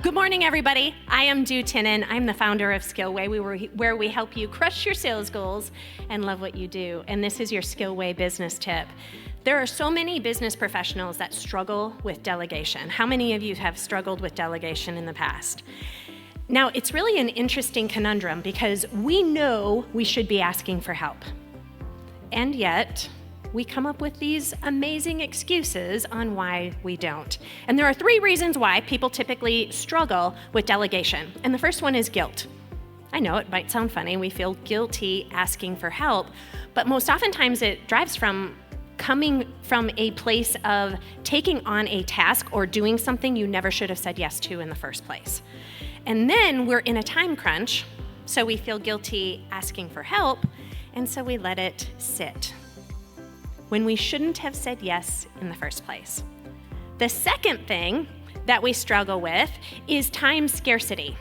Good morning, everybody. I am Tinnin. I'm the founder of Skillway, where we help you crush your sales goals and love what you do. And this is your Skillway Business Tip. There are so many business professionals that struggle with delegation. How many of you have struggled with delegation in the past? Now, it's really an interesting conundrum because we know we should be asking for help. And yet, we come up with these amazing excuses on why we don't. And there are 3 reasons why people typically struggle with delegation. And the first one is guilt. I know it might sound funny, we feel guilty asking for help, but most oftentimes it drives from coming from a place of taking on a task or doing something you never should have said yes to in the first place. And then we're in a time crunch, so we feel guilty asking for help, and so we let it sit when we shouldn't have said yes in the first place. The second thing that we struggle with is time scarcity.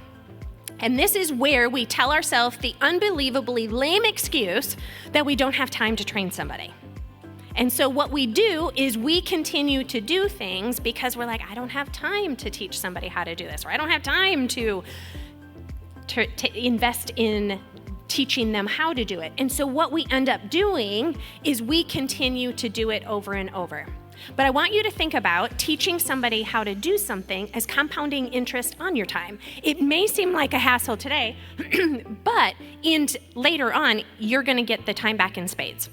And this is where we tell ourselves the unbelievably lame excuse that we don't have time to train somebody. And so what we do is we continue to do things because we're like, I don't have time to teach somebody how to do this, or I don't have time to invest in teaching them how to do it. And so what we end up doing is we continue to do it over and over. But I want you to think about teaching somebody how to do something as compounding interest on your time. It may seem like a hassle today, but later on, you're going to get the time back in spades.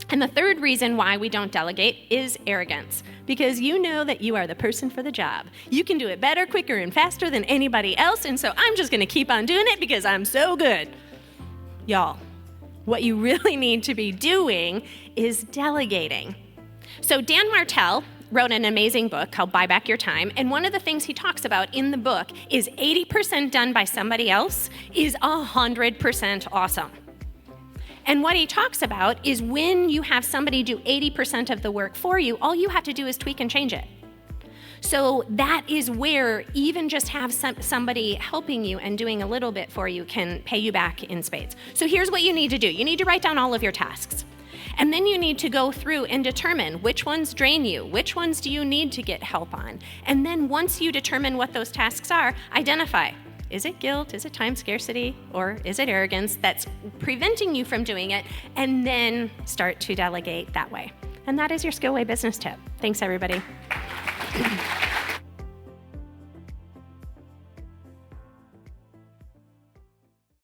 And the third reason why we don't delegate is arrogance, because you know that you are the person for the job. You can do it better, quicker, and faster than anybody else, and so I'm just going to keep on doing it because I'm so good. Y'all, what you really need to be doing is delegating. So Dan Martell wrote an amazing book called Buy Back Your Time, and one of the things he talks about in the book is 80% done by somebody else is 100% awesome. And what he talks about is when you have somebody do 80% of the work for you, all you have to do is tweak and change it. So that is where even just have somebody helping you and doing a little bit for you can pay you back in spades. So here's what you need to do. You need to write down all of your tasks. And then you need to go through and determine which ones drain you, which ones do you need to get help on. And then once you determine what those tasks are, identify. Is it guilt? Is it time scarcity? Or is it arrogance that's preventing you from doing it? And then start to delegate that way. And that is your Skillway Business Tip. Thanks, everybody.